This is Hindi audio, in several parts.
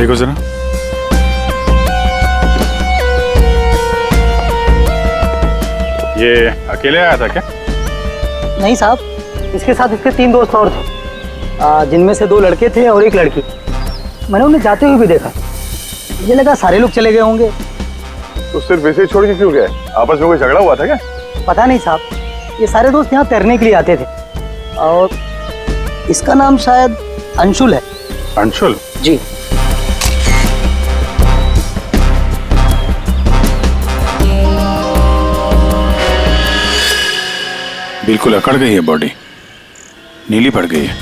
देखो जरा। ये अकेले आया था क्या? नहीं साहब, इसके साथ इसके 3 दोस्त और थे, जिनमें से 2 लड़के थे और 1 लड़की। मैंने उन्हें जाते हुए भी देखा। मुझे लगा सारे लोग चले गए होंगे। तो सिर्फ वैसे ही छोड़ के क्यों गए? आपस में कोई झगड़ा हुआ था क्या? पता नहीं साहब, ये सारे दोस्त यहाँ तैरने के लिए आते थे और इसका नाम शायद अंशुल है। अंशुल? जी। बिल्कुल अकड़ गई है बॉडी, नीली पड़ गई है।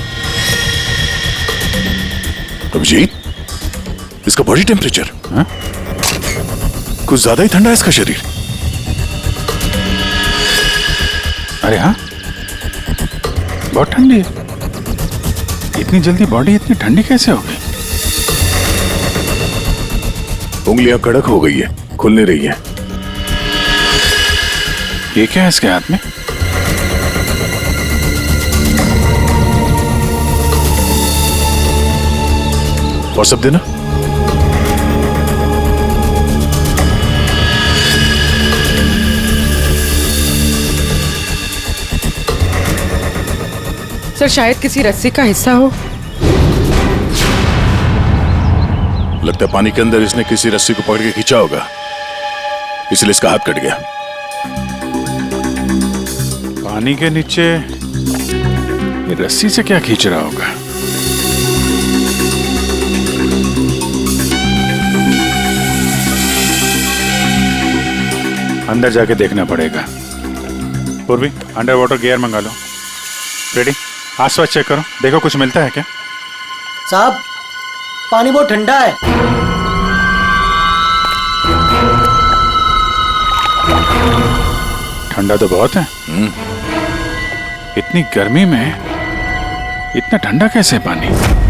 अभिजीत, इसका बॉडी टेम्परेचर कुछ ज्यादा ही ठंडा है इसका शरीर। अरे हाँ, बहुत ठंडी है। इतनी जल्दी बॉडी इतनी ठंडी कैसे हो गई? उंगलियां कड़क हो गई है, खुल नहीं रही है। ये क्या है इसके हाथ में? और सब देना। सर, शायद किसी रस्सी का हिस्सा हो। लगता है पानी के अंदर इसने किसी रस्सी को पकड़ के खींचा होगा, इसलिए इसका हाथ कट गया। पानी के नीचे ये रस्सी से क्या खींच रहा होगा? अंदर जाके देखना पड़ेगा। पूर्वी, अंडर वाटर गियर मंगा लो। रेडी? आसपास चेक करो, देखो कुछ मिलता है क्या? साहब, पानी बहुत ठंडा है। ठंडा तो बहुत है। इतनी गर्मी में इतना ठंडा कैसे है पानी?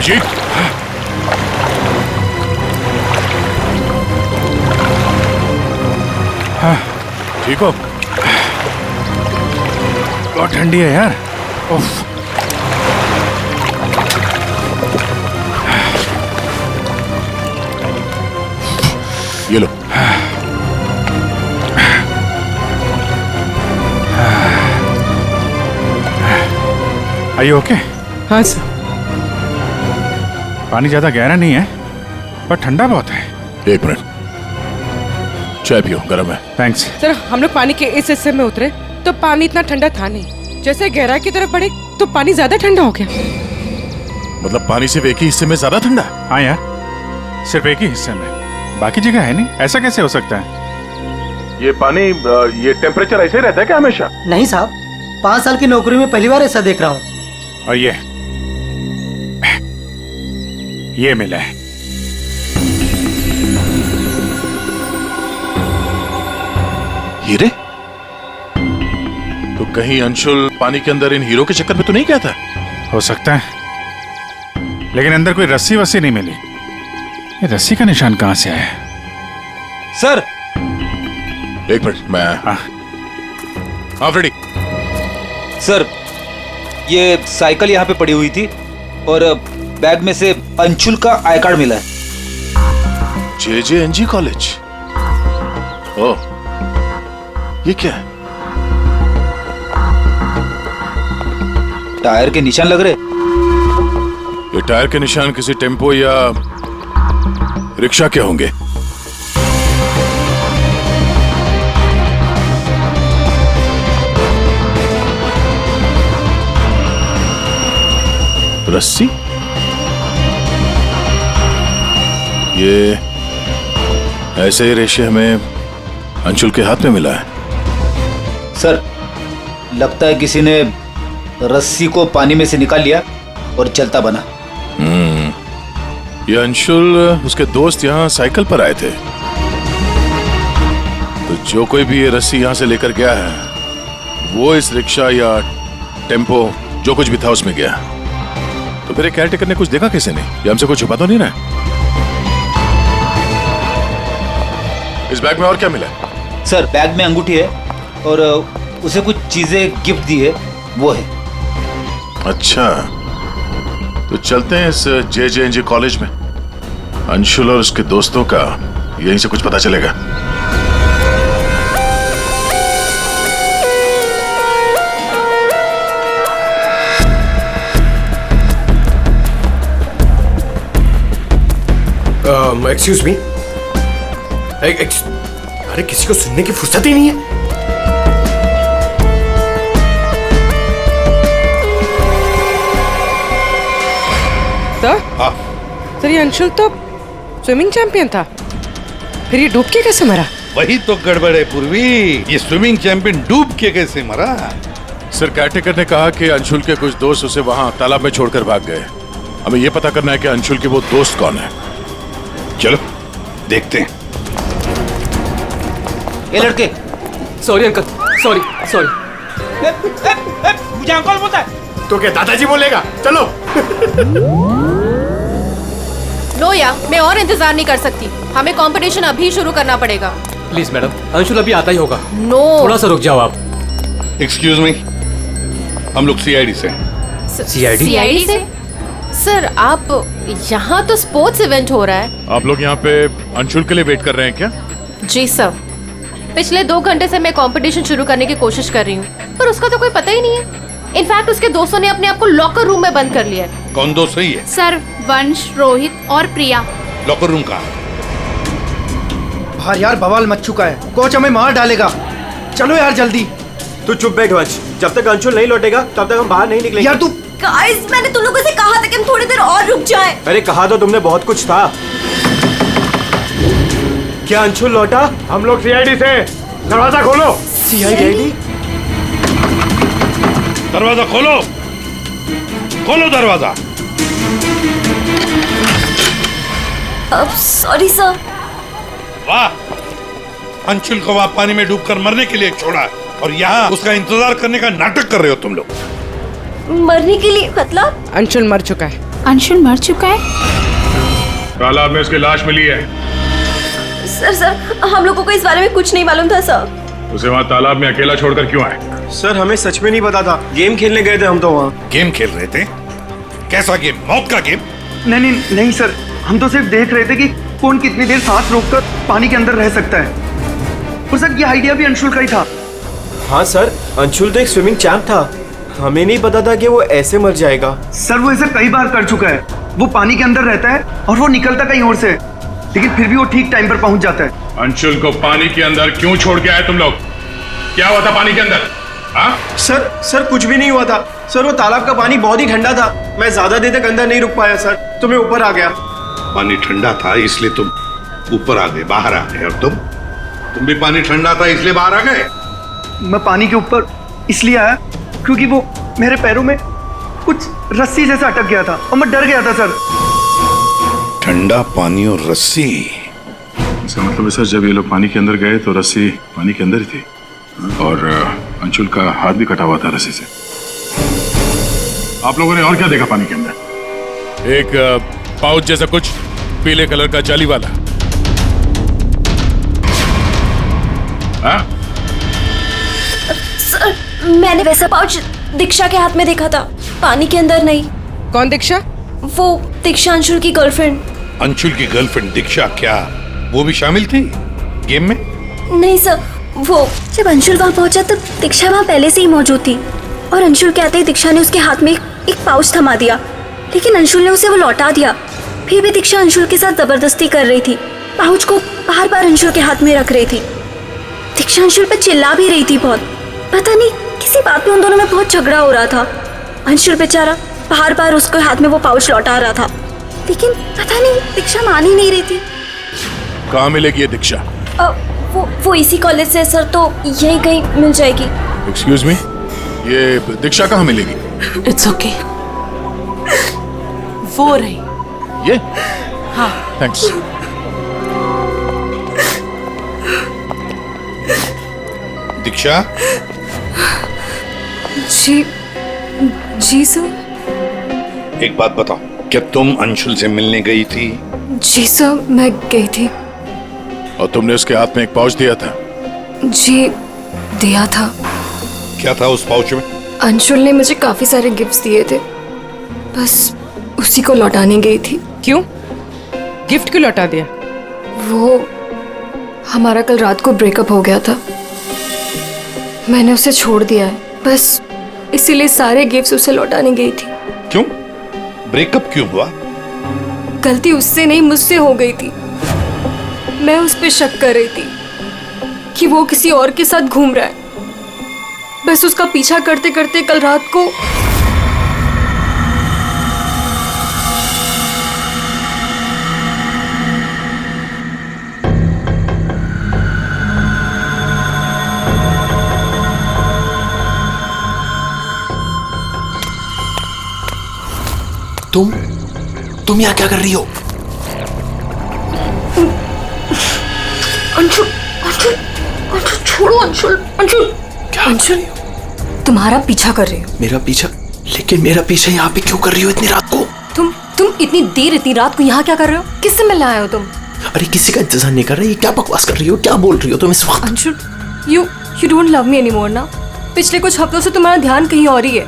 अभिजीत, ठीक हो? बहुत ठंडी है यार। उफ। ये लो। Are you okay? हाँ सर। पानी ज्यादा गहरा नहीं है पर ठंडा बहुत है। एक मिनट, चाय पियो, गर्म है। थैंक्स। सर हम लोग पानी के इस हिस्से में उतरे तो पानी इतना ठंडा था नहीं। जैसे गहराई की तरफ बढ़े तो पानी ज्यादा ठंडा हो गया। मतलब पानी सिर्फ एक ही हिस्से में ज्यादा ठंडा है? हाँ यार, सिर्फ एक ही हिस्से में, बाकी जगह है नहीं। ऐसा कैसे हो सकता है? ये पानी ये टेम्परेचर ऐसे ही रहता है क्या हमेशा? नहीं साहब, 5 साल की नौकरी में पहली बार ऐसा देख रहा हूँ। और ये मिला है। हीरे? तो कहीं अंशुल पानी के अंदर इन हीरो के चक्कर में तो नहीं गया था? हो सकता है, लेकिन अंदर कोई रस्सी वस्सी नहीं मिली। ये रस्सी का निशान कहां से आया? सर एक मिनट, मैं हाँ। हाँ फ्रेडी। सर, ये साइकिल यहाँ पे पड़ी हुई थी और बैग में से अंशुल का आई कार्ड मिला है। JJNG college. ओह, ये क्या है? टायर के निशान लग रहे। ये टायर के निशान किसी टेम्पो या रिक्शा के होंगे। रस्सी? ये ऐसे ही रेशे हमें अंशुल के हाथ में मिला है। सर, लगता है किसी ने रस्सी को पानी में से निकाल लिया और चलता बना। ये अंशुल, उसके दोस्त यहाँ साइकिल पर आए थे, तो जो कोई भी ये रस्सी यहाँ से लेकर गया है वो इस रिक्शा या टेम्पो जो कुछ भी था उसमें गया। तो फिर केयरटेकर ने कुछ देखा कैसे नहीं? ये हमसे कुछ छुपा तो नहीं रहा? इस बैग में और क्या मिला? सर, बैग में अंगूठी है और उसे कुछ चीजें गिफ्ट दी है, वो है। अच्छा, तो चलते हैं इस JJNG कॉलेज में। अंशुल और उसके दोस्तों का यहीं से कुछ पता चलेगा। Excuse me. अरे किसी को सुनने की फुर्सत ही नहीं है। सर ये अंशुल तो स्विमिंग चैंपियन था, फिर ये डूब के कैसे मरा? वही तो गड़बड़ है पूर्वी, ये स्विमिंग चैंपियन डूब के कैसे मरा? सर, केयरटेकर ने कहा कि अंशुल के कुछ दोस्त उसे वहां तालाब में छोड़कर भाग गए। हमें यह पता करना है कि अंशुल के वो दोस्त कौन है। चलो देखते हैं। ये लड़के। Sorry uncle, sorry. मुझे अंकल बोलता है तो क्या दादाजी बोलेगा? चलो। लोया, मैं और इंतजार नहीं कर सकती। हमें कंपटीशन अभी शुरू करना पड़ेगा। प्लीज मैडम, अंशुल अभी आता ही होगा। नो, थोड़ा सा रुक जाओ आप। एक्सक्यूज मी, हम लोग CID से। CID से? सर, आप यहाँ तो स्पोर्ट्स इवेंट हो रहा है। आप लोग यहाँ पे अंशुल के लिए वेट कर रहे हैं क्या? जी सर, पिछले 2 घंटे से मैं कंपटीशन शुरू करने की कोशिश कर रही हूँ, पर उसका तो कोई पता ही नहीं है। इनफैक्ट उसके दोस्तों ने अपने आप को लॉकर रूम में बंद कर लिया है। कौन दोस्त सही है? सर, वंश, रोहित और प्रिया। लॉकर रूम कहाँ? बाहर यार बवाल मच चुका है, कोच हमें मार डालेगा। चलो यार जल्दी। तू चुप बैठ वंश, जब तक अंशुल नहीं लौटेगा तब तक हम बाहर नहीं निकलेंगे। यार तू। गाइस, मैंने तुम लोगों से कहा था कि हम थोड़ी देर और रुक जाएं। अरे कहा तो तुमने बहुत कुछ था। क्या अंशुल लौटा? हम लोग CID से। दरवाजा खोलो। CID? दरवाजा खोलो, खोलो दरवाजा। Sorry sir. वाह, अंशुल को वहां पानी में डूबकर मरने के लिए छोड़ा है और यहाँ उसका इंतजार करने का नाटक कर रहे हो तुम लोग। मरने के लिए मतलब? अंशुल मर चुका है। अंशुल मर चुका है? तालाब में उसकी लाश मिली है। सर हम लोगों को इस बारे में कुछ नहीं मालूम था सर। उसे वहाँ तालाब में अकेला छोड़कर क्यों आए? सर हमें सच में नहीं पता था, गेम खेलने गए थे हम तो वहाँ। गेम खेल रहे थे? कैसा गेम? मौत का गेम? नहीं सर, हम तो सिर्फ देख रहे थे कि कौन कितनी देर सांस रोककर पानी के अंदर रह सकता है। और सर ये आइडिया भी अंशुल का ही था। हाँ सर, अंशुल तो एक स्विमिंग चैंप था, हमें नहीं पता था कि वो ऐसे मर जाएगा। सर वो ऐसा कई बार कर चुका है। वो पानी के अंदर रहता है और वो निकलता कहीं और से, लेकिन फिर भी वो ठीक टाइम पर पहुंच जाता है। अंशुल को पानी के अंदर क्यों छोड़ के आए तुम लोग? क्या हुआ था पानी के अंदर? हाँ? सर कुछ भी नहीं हुआ था सर। वो तालाब का पानी बहुत ही ठंडा था, मैं ज्यादा देर तक अंदर नहीं रुक पाया सर, तो मैं ऊपर आ गया। पानी ठंडा था इसलिए तुम ऊपर आ गए, बाहर आ गए। और तुम भी पानी ठंडा था इसलिए बाहर आ गए? मैं पानी के ऊपर इसलिए आया क्योंकि वो मेरे पैरों में कुछ रस्सी जैसा अटक गया था और मैं डर गया था सर। ठंडा पानी और रस्सी? इसका मतलब है सर, जब ये लोग पानी के अंदर गए तो रस्सी पानी के अंदर ही थी और अंशुल का हाथ भी कटा हुआ था रस्सी से। आप लोगों ने और क्या देखा पानी के अंदर? एक पाउच जैसा कुछ, पीले कलर का जाली वाला। हाँ? सर मैंने वैसा पाउच दीक्षा के हाथ में देखा था, पानी के अंदर नहीं। कौन दीक्षा? वो दीक्षा अंशुल की गर्लफ्रेंड। अंशुल की गर्लफ्रेंड दीक्षा? क्या वो भी शामिल थी गेम में? नहीं सर, वो जब अंशुल वहाँ पहुंचा तब दीक्षा वहाँ पहले से ही मौजूद थी और अंशुल के आते ही दीक्षा ने उसके हाथ में एक पाउच थमा दिया, लेकिन अंशुल ने उसे वो लौटा दिया। फिर भी दीक्षा अंशुल के साथ जबरदस्ती कर रही थी, पाउच को बार बार अंशुल के हाथ में रख रही थी। दीक्षा अंशुल पर चिल्ला भी रही थी बहुत, पता नहीं किसी बात पे उन दोनों में बहुत झगड़ा हो रहा था। अंशुल बेचारा बार बार उसके हाथ में वो पाउच लौटा रहा था, लेकिन पता नहीं दीक्षा मान ही नहीं रही थी। कहाँ मिलेगी ये दीक्षा? वो इसी कॉलेज से सर, तो यहीं कहीं मिल जाएगी। एक्सक्यूज मी, ये दीक्षा कहाँ मिलेगी? इट्स ओके, वो रही। ये? हाँ थैंक्स। दीक्षा? जी सर। एक बात बताओ, क्या तुम अंशुल से मिलने गई थी? जी सर, मैं गई थी। और तुमने उसके हाथ में एक पाउच दिया था? जी दिया था। क्या था उस पाउच में? अंशुल ने मुझे काफी सारे गिफ्ट्स दिए थे, बस उसी को लौटाने गई थी। क्यों? गिफ्ट क्यों लौटा दिया? वो हमारा कल रात को ब्रेकअप हो गया था, मैंने उसे छोड़ दिया है, बस इसीलिए सारे गिफ्ट्स उसे लौटाने गई थी। क्यों? ब्रेकअप क्यों हुआ? गलती उससे नहीं मुझसे हो गई थी। मैं उस पर शक कर रही थी कि वो किसी और के साथ घूम रहा है, बस उसका पीछा करते करते कल रात को तुम यहाँ क्या कर रही हो? अंशुल, अंशुल, अंशुल छोड़ो अंशुल, अंशुल। क्या अंशुल, तुम्हारा पीछा कर रही हो। मेरा पीछा? लेकिन मेरा पीछा यहाँ पे क्यों कर रही हो इतनी रात को? तुम इतनी देर इतनी रात को यहाँ क्या कर रहे हो? किससे मिलने आए हो तुम? अरे किसी का इंतजार नहीं कर रही, ये क्या बकवास कर रही हो, क्या बोल रही हो तुम इस वक्त? Anshul, you don't love me anymore ना? पिछले कुछ हफ्तों से तुम्हारा ध्यान कहीं और ही है।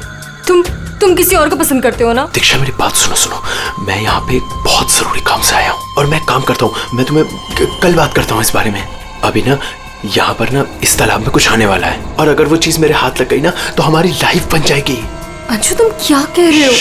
तुम किसी और को पसंद करते हो ना? दीक्षा मेरी बात सुनो, मैं यहाँ पे बहुत जरूरी काम से आया हूँ और मैं काम करता हूँ, मैं तुम्हें कल बात करता हूँ इस बारे में। अभी ना यहाँ पर ना इस तालाब में कुछ आने वाला है और अगर वो चीज मेरे हाथ लग गई ना तो हमारी लाइफ बन जाएगी। अंशु तुम क्या कह रहे हो?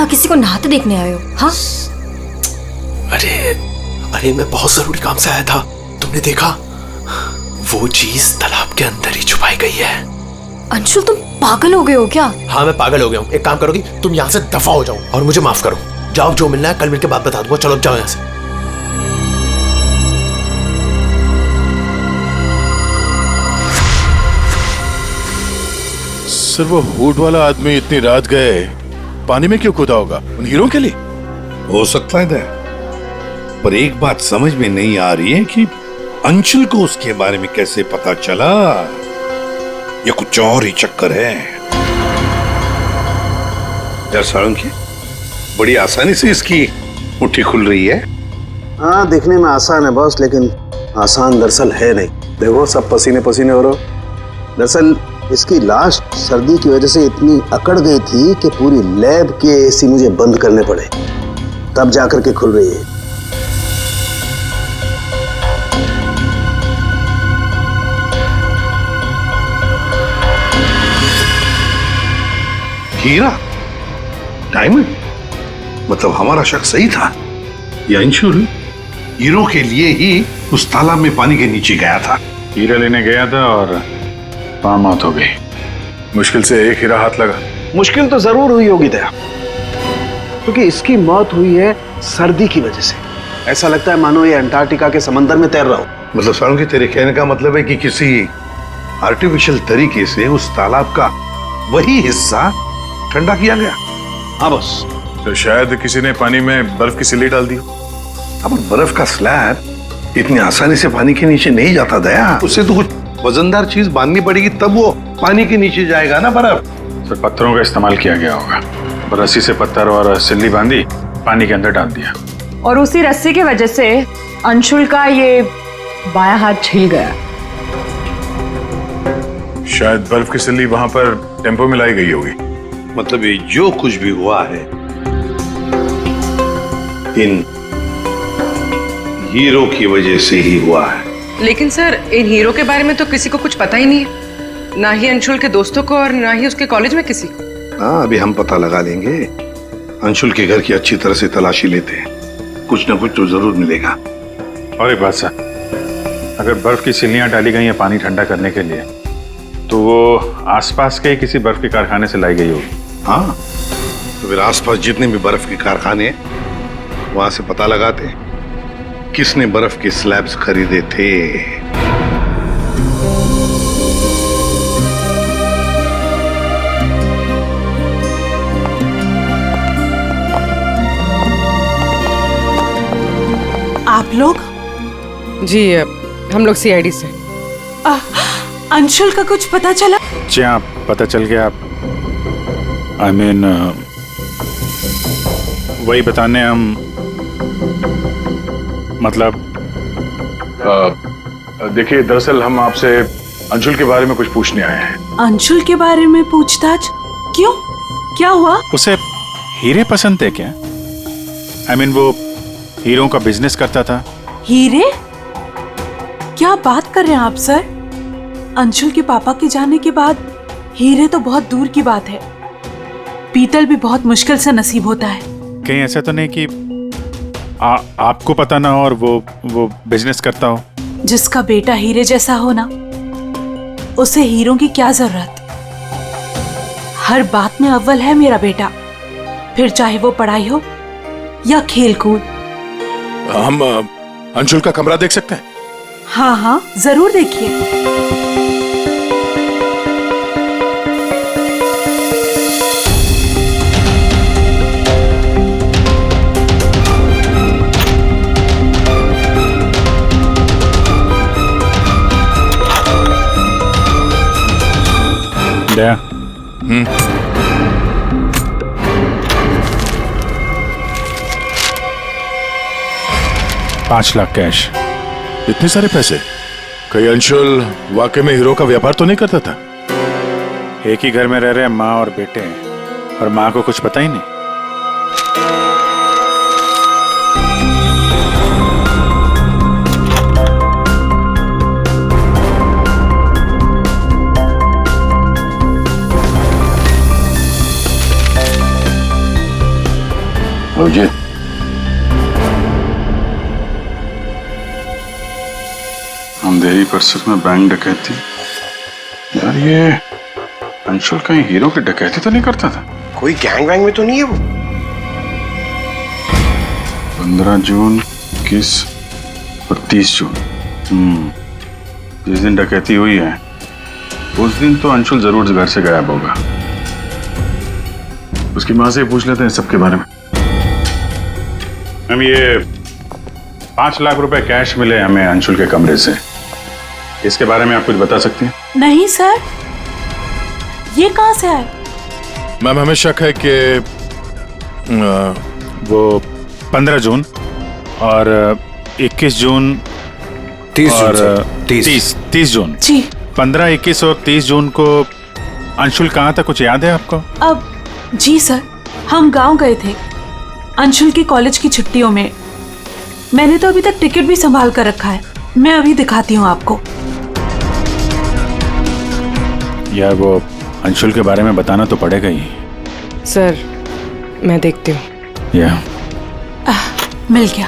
यहाँ किसी को नहाते देखने आए हो? हाँ, अरे मैं बहुत जरूरी काम से आया था। तुमने देखा? वो चीज तालाब के अंदर ही छुपाई गई है। अंशुल तुम पागल हो गए हो क्या? हाँ मैं पागल हो गया हूँ। एक काम करोगी, तुम यहाँ से दफा हो जाओ और मुझे माफ करो। जाओ, जो मिलना है कल मिलके बात बता दूंगा। चलो अब जाओ यहाँ से। सर वो हुड वाला आदमी इतनी रात गए पानी में क्यों कूदा होगा? उन हीरो के लिए हो सकता है, पर एक बात समझ में नहीं आ रही है कि अंशुल को उसके बारे में कैसे पता चला, या कुछ और ही चक्कर है। यार सारंगी, बड़ी आसानी से इसकी मुट्ठी खुल रही है। हाँ, दिखने में आसान है बॉस, लेकिन आसान दरअसल है नहीं। देखो सब पसीने पसीने हो रहे हो। दरअसल इसकी लाश सर्दी की वजह से इतनी अकड़ गई थी कि पूरी लैब के एसी मुझे बंद करने पड़े, तब जाकर के खुल रही है। हीरा, डायमंड, मतलब हमारा शक सही था। ये अंशुल हीरो के लिए ही उस तालाब में पानी के नीचे गया था। हीरा लेने गया था और वहां मौत हो गई। मुश्किल से एक हीरा हाथ लगा। मुश्किल तो जरूर हुई होगी दया, क्योंकि इसकी मौत हुई है सर्दी की वजह से। ऐसा लगता है मानो ये अंटार्कटिका के समंदर में तैर रहा हो। मतलब सारंगी, तेरे कहने का मतलब है कि किसी आर्टिफिशियल तरीके से उस तालाब का वही हिस्सा ठंडा किया गया। हाँ बस, तो शायद किसी ने पानी में बर्फ की सिल्ली डाल दी। अब बर्फ का स्लैब इतनी आसानी से पानी के नीचे नहीं जाता दया। उससे तो कुछ वजनदार चीज बांधनी पड़ेगी, तब वो पानी के नीचे जाएगा ना बर्फ। तो पत्थरों का इस्तेमाल किया गया होगा। रस्सी से पत्थर और सिल्ली बांधी, पानी के अंदर डाल दिया, और उसी रस्सी की वजह से अंशुल का ये बायां हाथ छिल गया। शायद बर्फ की सिल्ली वहां पर टेम्पो में लाई गई होगी। मतलब ये जो कुछ भी हुआ है इन हीरो की वजह से ही हुआ है। लेकिन सर इन हीरो के बारे में तो किसी को कुछ पता ही नहीं है, ना ही अंशुल के दोस्तों को और ना ही उसके कॉलेज में किसी को। हाँ, अभी हम पता लगा लेंगे। अंशुल के घर की अच्छी तरह से तलाशी लेते हैं, कुछ ना कुछ तो जरूर मिलेगा। और एक बात सर, अगर बर्फ की सिल्लियां डाली गई हैं पानी ठंडा करने के लिए, तो वो आसपास के किसी बर्फ के कारखाने से लाई गई होगी। हाँ, तो फिर आसपास जितने भी बर्फ के कारखाने वहां से पता लगाते हैं किसने बर्फ के स्लैब्स खरीदे थे। आप लोग? जी हम लोग सीआईडी से। अंशुल का कुछ पता चला? जी हाँ, पता चल गया। I mean, वही बताने हम, मतलब देखिए, दरअसल हम आपसे अंशुल के बारे में कुछ पूछने आए हैं। अंशुल के बारे में पूछताछ? क्यों, क्या हुआ? उसे हीरे पसंद थे क्या? I mean, वो हीरों का बिजनेस करता था। हीरे? क्या बात कर रहे हैं आप सर? अंशुल के पापा के जाने के बाद हीरे तो बहुत दूर की बात है। पीतल भी बहुत मुश्किल से नसीब होता है। कहीं ऐसा तो नहीं कि आपको पता ना हो और वो बिजनेस करता हो? जिसका बेटा हीरे जैसा हो ना, उसे हीरों की क्या जरूरत। हर बात में अव्वल है मेरा बेटा, फिर चाहे वो पढ़ाई हो या खेल कूद। हम अंशुल का कमरा देख सकते हैं? हाँ हाँ, जरूर देखिए। दया, 5 लाख कैश। इतने सारे पैसे? कहीं अंशुल वाकई में हीरो का व्यापार तो नहीं करता था? एक ही घर में रह रहे माँ और बेटे हैं, और माँ को कुछ पता ही नहीं। ये अंधेरी परिसर में बैंक डकैती। यार ये अंशुल कहीं हीरो की डकैती तो नहीं करता था? कोई गैंग वैंग में तो नहीं है वो? 15 जून 21 और 30 जून। जिस दिन डकैती हुई है उस दिन तो अंशुल जरूर घर से गायब होगा। उसकी माँ से पूछ लेते हैं सबके बारे में। मैम ये 5 लाख रुपए कैश मिले हमें अंशुल के कमरे से, इसके बारे में आप कुछ बता सकती हैं? नहीं सर, ये कहाँ से आए? मैम हमें शक है कि वो 15 जून और 21 जून 30 और जून 30 जून जी। 15, 21 और 30 जून को अंशुल कहाँ था, कुछ याद है आपको? अब जी सर, हम गांव गए थे अंशुल की कॉलेज की छुट्टियों में। मैंने तो अभी तक टिकट भी संभाल कर रखा है, मैं अभी दिखाती हूँ आपको। यार वो अंशुल के बारे में बताना तो पड़ेगा ही। सर मैं देखती हूँ। या मिल गया।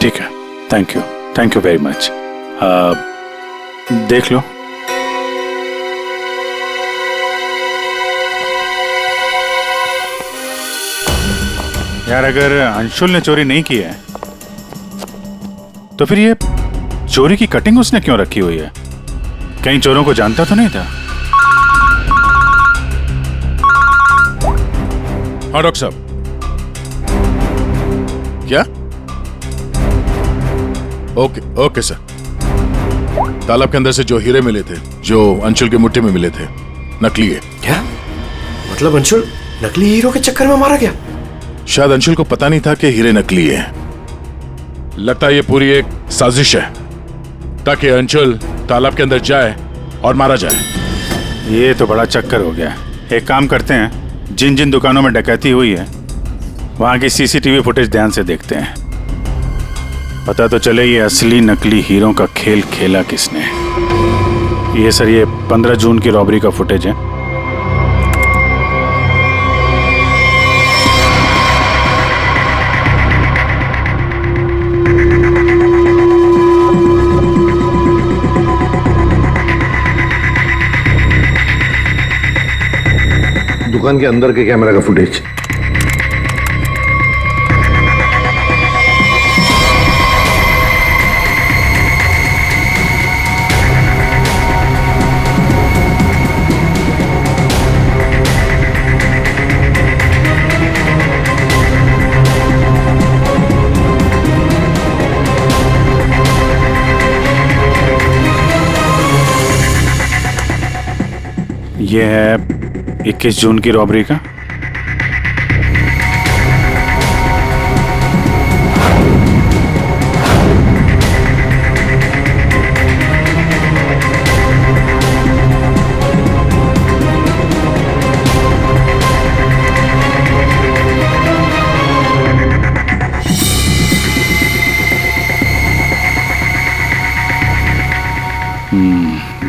ठीक है, थैंक यू वेरी मच। देख लो। यार अगर अंशुल ने चोरी नहीं की है तो फिर ये चोरी की कटिंग उसने क्यों रखी हुई है? कहीं चोरों को जानता तो नहीं था? हाँ डॉक्टर साहब। क्या? Okay sir. तालाब के अंदर से जो हीरे मिले थे, जो अंशुल के मुट्ठी में मिले थे, नकली है। क्या मतलब? अंशुल नकली हीरो के चक्कर में मारा गया? शायद अंशुल को पता नहीं था कि हीरे नकली है। लगता है ये पूरी एक साजिश है ताकि अंशुल तालाब के अंदर जाए और मारा जाए। ये तो बड़ा चक्कर हो गया। एक काम करते हैं, जिन जिन दुकानों में डकैती हुई है वहां की सीसीटीवी फुटेज ध्यान से देखते हैं, पता तो चले ये असली नकली हीरो का खेल खेला किसने। ये सर, ये 15 जून की रॉबरी का फुटेज है। दुकान के अंदर के कैमरा का फुटेज। ये है 21 जून की रॉबरी का।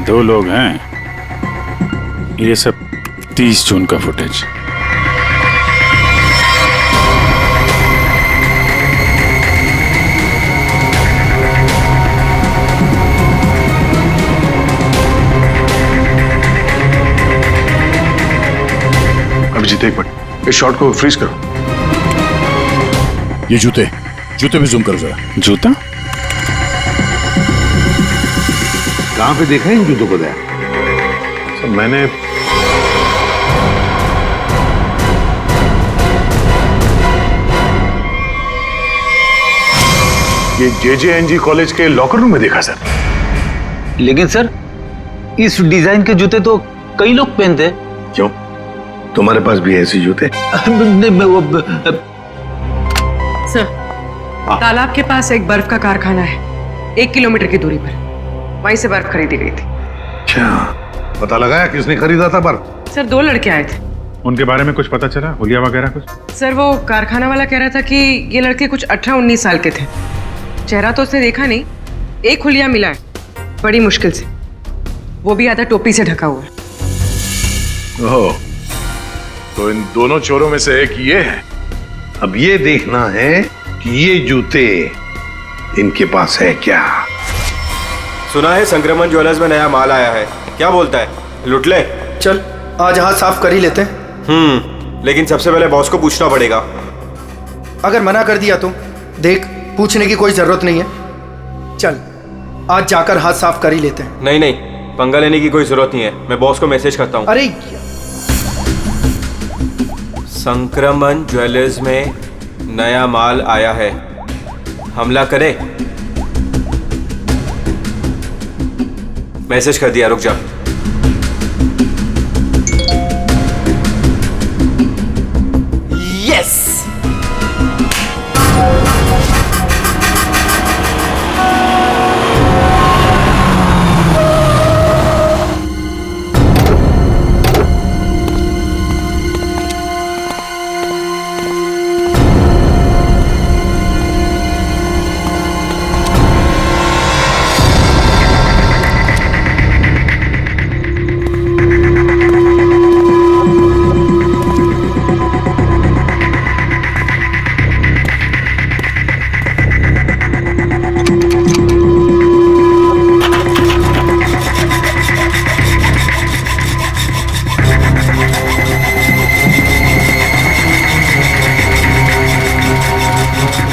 दो लोग हैं। ये सब 30 जून का फुटेज। अभिजीत एक मिनट, इस शॉट को फ्रीज करो। ये जूते भी जूम करो जरा। जूता कहां पे देखा है इन जूतों को? दया सर मैंने ये JJNG कॉलेज के लॉकर रूम में देखा सर। लेकिन सर इस डिजाइन के जूते तो कई लोग पहनते हैं। क्यों, तुम्हारे पास भी ऐसे जूते? सर तालाब के पास एक बर्फ का कारखाना है, 1 किलोमीटर की दूरी पर। वहीं से बर्फ खरीदी गई थी। क्या पता लगाया किसने खरीदा था बर्फ? सर 2 लड़के आए थे। उनके बारे में कुछ पता चला, हुलिया वगैरह कुछ? सर वो कारखाना वाला कह रहा था कि ये लड़के कुछ 18-19 साल के थे। चेहरा तो उसने देखा नहीं, एक हुलिया मिला है बड़ी मुश्किल से, वो भी आधा टोपी से ढका हुआ है। ओह, तो इन दोनों चोरों में से एक ये है। अब ये देखना है कि ये जूते इनके पास है क्या। सुना है संक्रमण ज्वेलर्स में नया माल आया है, क्या बोलता है, लुट ले? चल आज हाथ साफ कर ही लेते हैं। लेकिन सबसे पहले बॉस को पूछना पड़ेगा। अगर मना कर दिया तो देख, पूछने की कोई जरूरत नहीं है। चल आज जाकर हाथ साफ कर ही लेते हैं। नहीं नहीं, पंगा लेने की कोई जरूरत नहीं है, मैं बॉस को मैसेज करता हूँ। अरे संक्रमण ज्वेलर्स में नया माल आया है, हमला करे। मैसेज कर दिया, रुक जा। यस।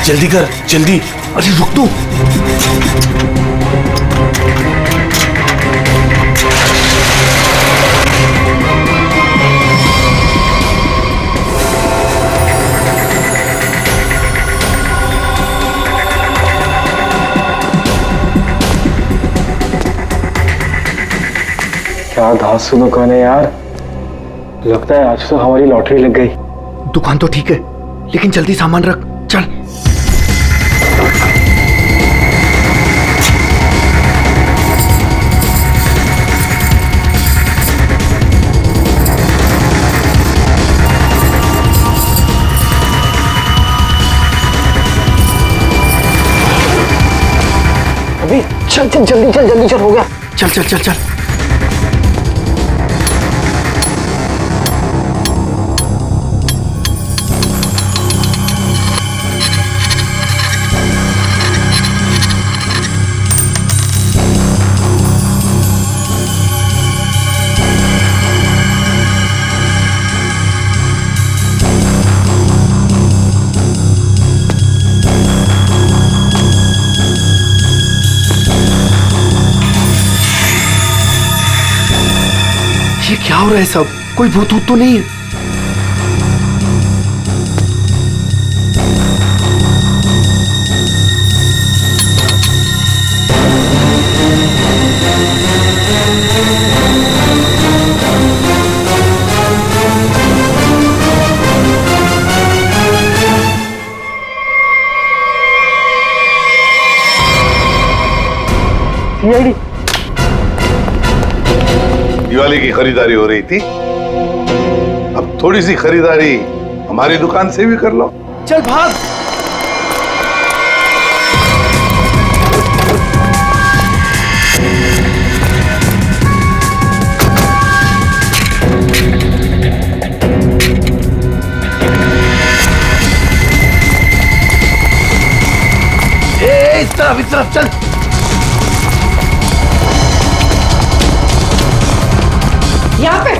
जल्दी कर, जल्दी। अरे रुक तू। क्या धांसू दुकान है यार, लगता है आज तो हमारी लॉटरी लग गई। दुकान तो ठीक है, लेकिन जल्दी सामान रख, चल। अभी चल चल जल्दी चल, जल्दी चल, हो गया। चल चल चल चल। ये क्या हो रहा है सब? कोई भूत तो नहीं है? सीआईडी। दिवाली की खरीदारी हो रही थी, अब थोड़ी सी खरीदारी हमारी दुकान से भी कर लो। चल भाग। इस तरफ चल। यहाँ पे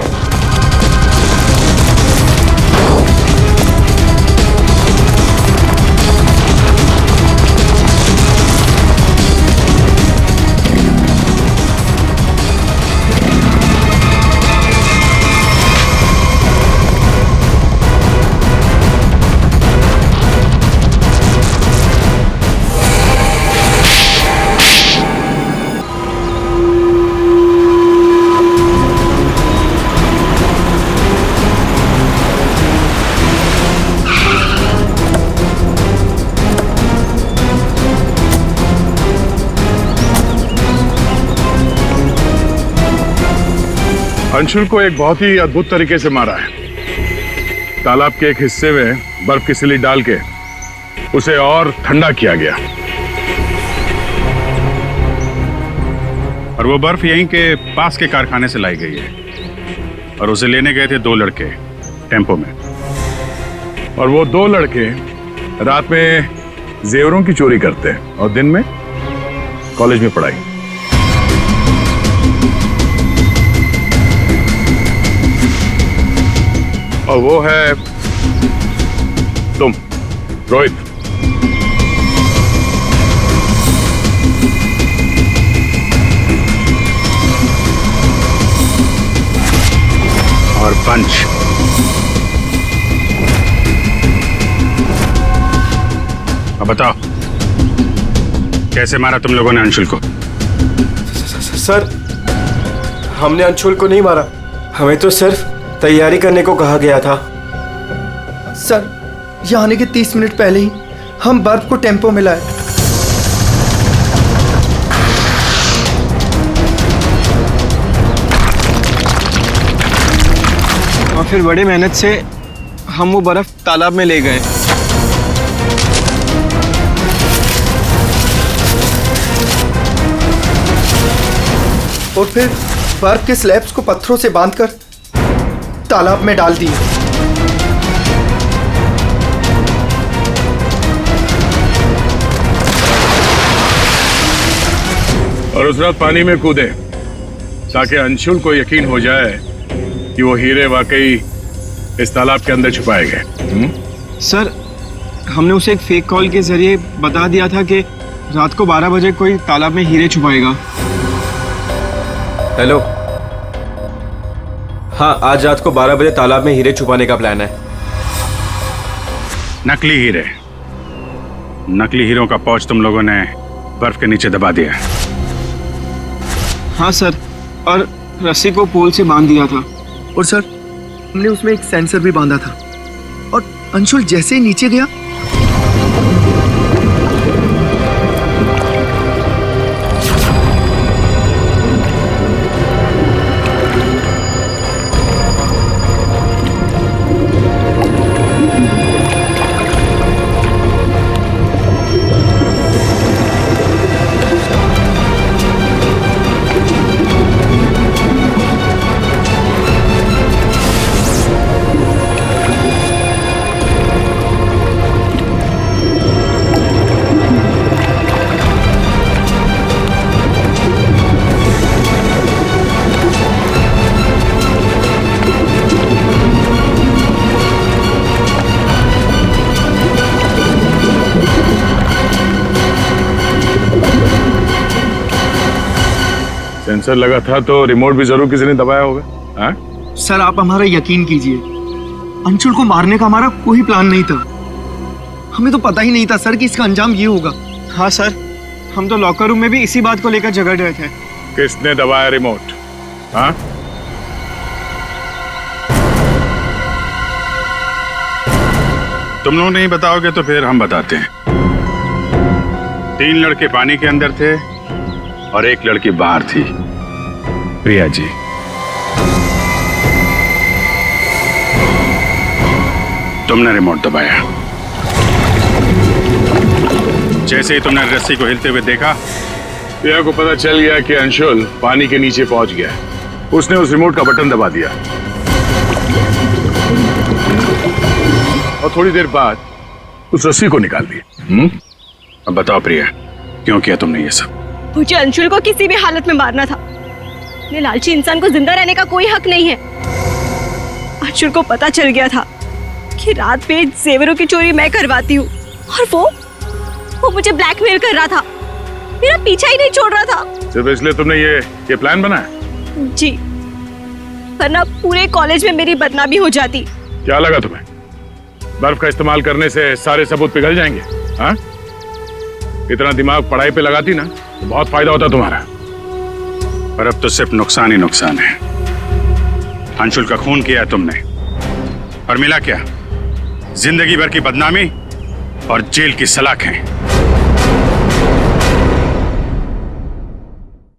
अंशुल को एक बहुत ही अद्भुत तरीके से मारा है। तालाब के एक हिस्से में बर्फ की सिल्ली डाल के उसे और ठंडा किया गया, और वो बर्फ यहीं के पास के कारखाने से लाई गई है। और उसे लेने गए थे 2 लड़के टेम्पो में। और वो 2 लड़के रात में जेवरों की चोरी करते हैं और दिन में कॉलेज में पढ़ाई। और वो है तुम, रोहित। और पंच। अब बताओ, कैसे मारा तुम लोगों ने अंशुल को? सर, हमने अंशुल को नहीं मारा, हमें तो सिर्फ तैयारी करने को कहा गया था। सर, यहाँ आने के 30 मिनट पहले ही हम बर्फ को टेम्पो में लाए। और फिर बड़े मेहनत से हम वो बर्फ तालाब में ले गए। और फिर बर्फ के स्लैब्स को पत्थरों से बांधकर तालाब में डाल दिए। और उस रात पानी में कूदे ताकि अंशुल को यकीन हो जाए कि वो हीरे वाकई इस तालाब के अंदर छुपाए गए। सर, हमने उसे एक फेक कॉल के जरिए बता दिया था कि रात को 12 बजे कोई तालाब में हीरे छुपाएगा। हेलो, हाँ, आज रात को 12 बजे तालाब में हीरे छुपाने का प्लान है। नकली हीरे, नकली हीरों का पाउच तुम लोगों ने बर्फ के नीचे दबा दिया। हाँ सर, और रस्सी को पोल से बांध दिया था। और सर, हमने उसमें एक सेंसर भी बांधा था। और अंशुल जैसे ही नीचे गया, सेंसर लगा था तो रिमोट भी जरूर किसी ने दबाया होगा। हाँ? सर, आप हमारा यकीन कीजिए, अंशुल को मारने का हमारा कोई प्लान नहीं था। हमें तो पता ही नहीं था सर कि इसका अंजाम ये होगा। हाँ सर, हम तो लॉकर रूम में भी इसी बात को लेकर झगड़ रहे थे। किसने दबाया रिमोट? हाँ? तुम लोग नहीं बताओगे तो फिर हम बताते हैं। 3 लड़के पानी के अंदर थे और 1 लड़की बाहर थी, प्रिया जी। तुमने रिमोट दबाया। जैसे ही तुमने रस्सी को हिलते हुए देखा, प्रिया को पता चल गया कि अंशुल पानी के नीचे पहुंच गया। उसने उस रिमोट का बटन दबा दिया और थोड़ी देर बाद उस रस्सी को निकाल दिया। अब बताओ प्रिया, क्यों किया तुमने ये सब? मुझे अंशुल को किसी भी हालत में मारना था। ये लालची इंसान को जिंदा रहने का कोई हक नहीं है। अंशुल को पता चल गया था कि रात में जेवरों की चोरी मैं करवाती हूँ, और वो मुझे ब्लैकमेल कर रहा था, मेरा पीछा ही नहीं छोड़ रहा था। सिर्फ इसलिए तुमने ये प्लान बनाया? जी, वरना पूरे कॉलेज में मेरी बदनामी हो जाती। क्या लगा तुम्हें बर्फ का इस्तेमाल करने से सारे सबूत पिघल जाएंगे? हाँ? इतना दिमाग पढ़ाई पे लगाती ना तो बहुत फायदा होता तुम्हारा। पर अब तो सिर्फ नुकसान ही नुकसान है। अंशुल का खून किया है तुमने, और मिला क्या? जिंदगी भर की बदनामी और जेल की सलाखें।